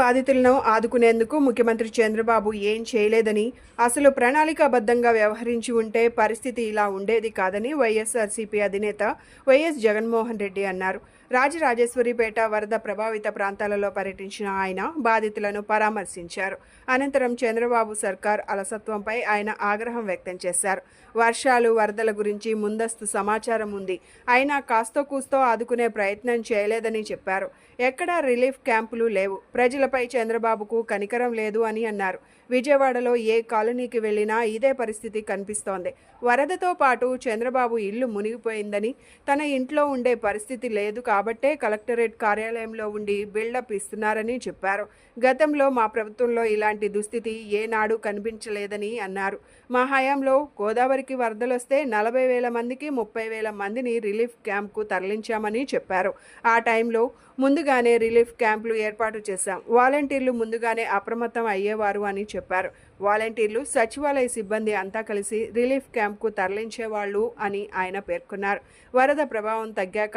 బాధితులను ఆదుకునేందుకు ముఖ్యమంత్రి చంద్రబాబు ఏం చేయలేదని, అసలు ప్రణాళికాబద్ధంగా వ్యవహరించి ఉంటే పరిస్థితి ఇలా ఉండేది కాదని వైఎస్ఆర్సీపీ అధినేత వైఎస్ జగన్మోహన్ రెడ్డి అన్నారు. రాజరాజేశ్వరిపేట వరద ప్రభావిత ప్రాంతాలలో పర్యటించిన ఆయన బాధితులను పరామర్శించారు. అనంతరం చంద్రబాబు సర్కార్ అలసత్వంపై ఆయన ఆగ్రహం వ్యక్తం చేశారు. వర్షాలు, వరదల గురించి ముందస్తు సమాచారం ఉంది, అయినా కాస్తో కూస్తో ఆదుకునే ప్రయత్నం చేయలేదని చెప్పారు. ఎక్కడా రిలీఫ్ క్యాంపులు లేవు. ప్రజలపై చంద్రబాబుకు కనికరం లేదు అని అన్నారు. విజయవాడలో ఏ కాలనీకి వెళ్లినా ఇదే పరిస్థితి కనిపిస్తోంది. వరదతో పాటు చంద్రబాబు ఇల్లు మునిగిపోయిందని, తన ఇంట్లో ఉండే పరిస్థితి లేదు కాబట్టే కలెక్టరేట్ కార్యాలయంలో ఉండి బిల్డప్ ఇస్తున్నారని చెప్పారు. గతంలో మా ప్రభుత్వంలో ఇలాంటి దుస్థితి ఏనాడు కనిపించలేదని అన్నారు. మా హయాంలో గోదావరికి వరదలొస్తే 40,000 మందికి 30,000 మందిని రిలీఫ్ క్యాంప్కు తరలించామని చెప్పారు. ఆ టైంలో ముందుగానే రిలీఫ్ క్యాంపులు ఏర్పాటు చేశాం. వాలంటీర్లు ముందుగానే అప్రమత్తం అయ్యేవారు అని చెప్పారు. వాలంటీర్లు, సచివాలయ సిబ్బంది అంతా కలిసి రిలీఫ్ క్యాంప్కు తరలించేవాళ్ళు అని ఆయన పేర్కొన్నారు. వరద ప్రభావం తగ్గాక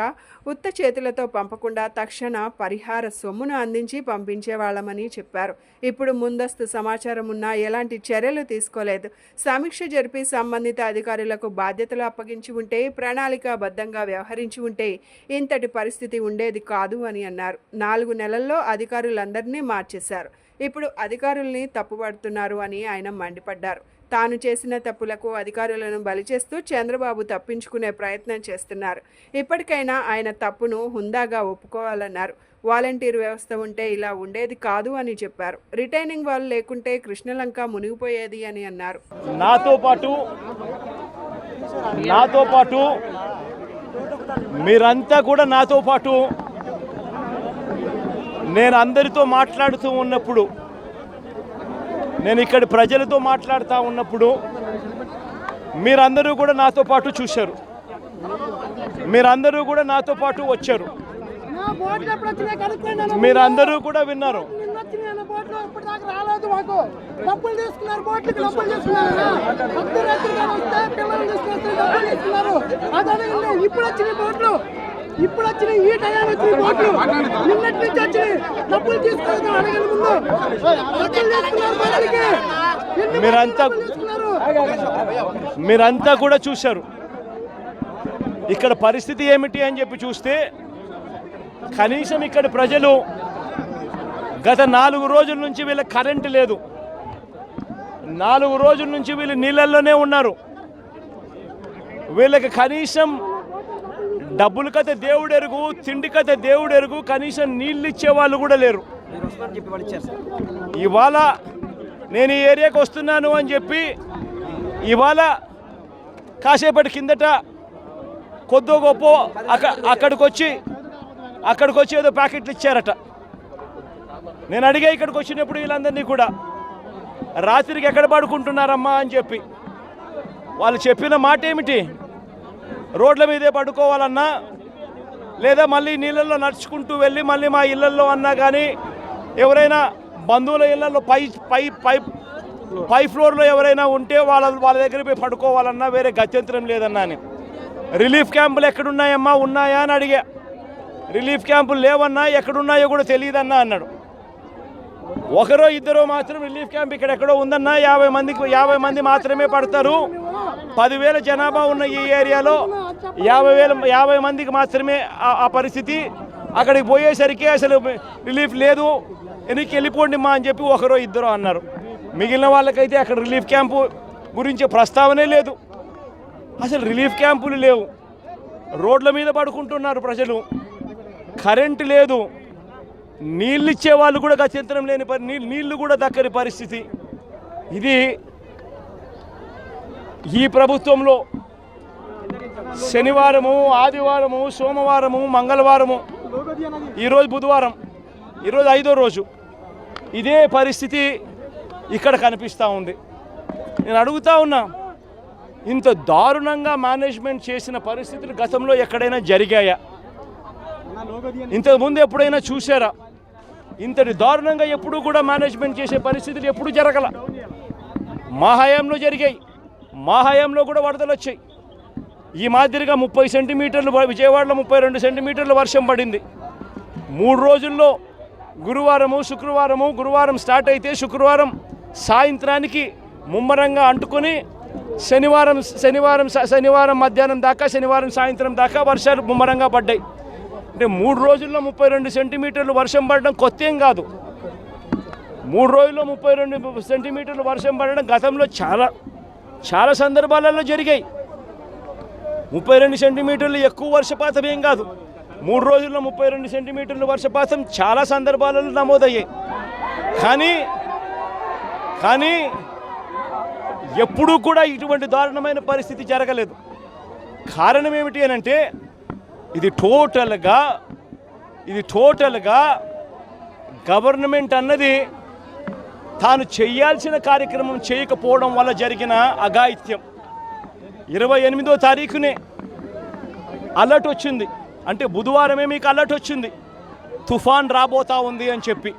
ఉత్త చేతులతో పంపకుండా తక్షణ పరిహార సొమ్మును అందించి పంపించేవాళ్ళమని చెప్పారు. ఇప్పుడు ముందస్తు సమాచారం ఉన్నా ఎలాంటి చర్యలు తీసుకోలేదు. సమీక్ష జరిపి సంబంధిత అధికారులకు బాధ్యతలు అప్పగించి ఉంటే, ప్రణాళికాబద్ధంగా వ్యవహరించి ఉంటే ఇంతటి పరిస్థితి ఉండేది కాదు అని అన్నారు. 4 నెలల్లో అధికారులందరినీ మార్చేశారు. ఇప్పుడు అధికారుల్ని తప్పుపడుతున్నారు అని ఆయన మండిపడ్డారు. తాను చేసిన తప్పులకు అధికారులను బలి చేస్తూ చంద్రబాబు తప్పించుకునే ప్రయత్నం చేస్తున్నారు. ఇప్పటికైనా ఆయన తప్పును హుందాగా ఒప్పుకోవాలన్నారు. వాలంటీర్ వ్యవస్థ ఉంటే ఇలా ఉండేది కాదు అని చెప్పారు. రిటైనింగ్ వాళ్ళు లేకుంటే కృష్ణలంక మునిగిపోయేది అని అన్నారు. నాతో పాటు మీరంతా కూడా నాతో పాటు నేను అందరితో మాట్లాడుతూ ఉన్నప్పుడు, నేను ఇక్కడ ప్రజలతో మాట్లాడుతూ ఉన్నప్పుడు మీరందరూ కూడా నాతో పాటు చూశారు, మీరందరూ కూడా నాతో పాటు వచ్చారు, మీరందరూ కూడా విన్నారు. ఇప్పుడు వచ్చిన ఈ టైం వచ్చిన బోట్లు నిన్నటి నుంచి వచ్చినాయి. డబ్బులు తీసుకోవద్దు, అడగని ముందు మీరంతా కూడా చూశారు. ఇక్కడ పరిస్థితి ఏమిటి అని చెప్పి చూస్తే, కనీసం ఇక్కడ ప్రజలు గత 4 రోజుల నుంచి వీళ్ళకి కరెంటు లేదు. 4 రోజుల నుంచి వీళ్ళు నీళ్ళల్లోనే ఉన్నారు. వీళ్ళకి కనీసం డబ్బుల కథ దేవుడు ఎరుగు, తిండి కథ దేవుడు ఎరుగు, కనీసం నీళ్ళు ఇచ్చే వాళ్ళు కూడా లేరు. ఇవాళ నేను ఈ ఏరియాకి వస్తున్నాను అని చెప్పి ఇవాళ కాసేపటి కిందట కొద్దో గొప్ప అక్కడికి వచ్చి ఏదో ప్యాకెట్లు ఇచ్చారట. నేను అడిగా ఇక్కడికి వచ్చినప్పుడు వీళ్ళందరినీ కూడా, రాత్రికి ఎక్కడ పడుకుంటున్నారమ్మా అని చెప్పి. వాళ్ళు చెప్పిన మాట ఏమిటి, రోడ్ల మీదే పడుకోవాలన్నా, లేదా మళ్ళీ నీళ్ళల్లో నడుచుకుంటూ వెళ్ళి మళ్ళీ మా ఇళ్లల్లో అన్నా కానీ, ఎవరైనా బంధువుల ఇళ్లలో పై ఫ్లోర్లో ఎవరైనా ఉంటే వాళ్ళ దగ్గర పోయి పడుకోవాలన్నా వేరే గత్యంతరం లేదన్నా అని. రిలీఫ్ క్యాంపులు ఎక్కడున్నాయమ్మా, ఉన్నాయా అని అడిగా. రిలీఫ్ క్యాంపులు లేవన్నా, ఎక్కడున్నాయో కూడా తెలియదన్నా అన్నాడు. ఒకరో ఇద్దరో మాత్రం రిలీఫ్ క్యాంప్ ఇక్కడ ఎక్కడో ఉందన్నా, 50 మంది మాత్రమే పడతారు. 10,000 జనాభా ఉన్న ఈ ఏరియాలో 50 మందికి మాత్రమే ఆ పరిస్థితి. అక్కడికి పోయేసరికి అసలు రిలీఫ్ లేదు, వెనక్కి వెళ్ళిపోండి మా అని చెప్పి ఒకరో ఇద్దరో అన్నారు. మిగిలిన వాళ్ళకైతే అక్కడ రిలీఫ్ క్యాంపు గురించి ప్రస్తావనే లేదు. అసలు రిలీఫ్ క్యాంపులు లేవు, రోడ్ల మీద పడుకుంటున్నారు ప్రజలు, కరెంటు లేదు, నీళ్ళు ఇచ్చే వాళ్ళు కూడా గత్యంతరం లేని నీళ్లు కూడా దక్కని పరిస్థితి. ఇది ఈ ప్రభుత్వంలో శనివారము, ఆదివారము, సోమవారము, మంగళవారము, ఈరోజు బుధవారం, ఈరోజు 5వ రోజు ఇదే పరిస్థితి ఇక్కడ కనిపిస్తూ ఉంది. నేను అడుగుతా ఉన్నా, ఇంత దారుణంగా మేనేజ్మెంట్ చేసిన పరిస్థితులు గతంలో ఎక్కడైనా జరిగాయా? ఇంతకుముందు ఎప్పుడైనా చూసారా? ఇంతటి దారుణంగా ఎప్పుడూ కూడా మేనేజ్మెంట్ చేసే పరిస్థితులు ఎప్పుడు జరగల. మా హయాంలో జరిగాయి, మా హయాంలో కూడా వరదలు వచ్చాయి. ఈ మాదిరిగా 30 సెంటీమీటర్లు, విజయవాడలో 32 సెంటీమీటర్ల వర్షం పడింది. 3 రోజుల్లో గురువారం స్టార్ట్ అయితే శుక్రవారం సాయంత్రానికి ముమ్మరంగా అంటుకొని శనివారం మధ్యాహ్నం దాకా శనివారం సాయంత్రం దాకా వర్షాలు ముమ్మరంగా పడ్డాయి. అంటే 3 రోజుల్లో 32 సెంటీమీటర్లు వర్షం పడడం కొత్త ఏం కాదు. 3 రోజుల్లో 32 సెంటీమీటర్లు వర్షం పడడం గతంలో చాలా సందర్భాలలో జరిగాయి. 32 సెంటీమీటర్లు ఎక్కువ వర్షపాతం ఏం కాదు. 3 రోజుల్లో 32 సెంటీమీటర్లు వర్షపాతం చాలా సందర్భాలలో నమోదయ్యాయి. కానీ ఎప్పుడూ కూడా ఇటువంటి దారుణమైన పరిస్థితి జరగలేదు. కారణం ఏమిటి అని అంటే ఇది టోటల్గా గవర్నమెంట్ అన్నది తాను చేయాల్సిన కార్యక్రమం చేయకపోవడం వల్ల జరిగిన అఘాయిత్యం. 28వ తారీఖునే అలర్ట్ వచ్చింది, అంటే బుధవారమే మీకు అలర్ట్ వచ్చింది తుఫాన్ రాబోతా ఉంది అని చెప్పి.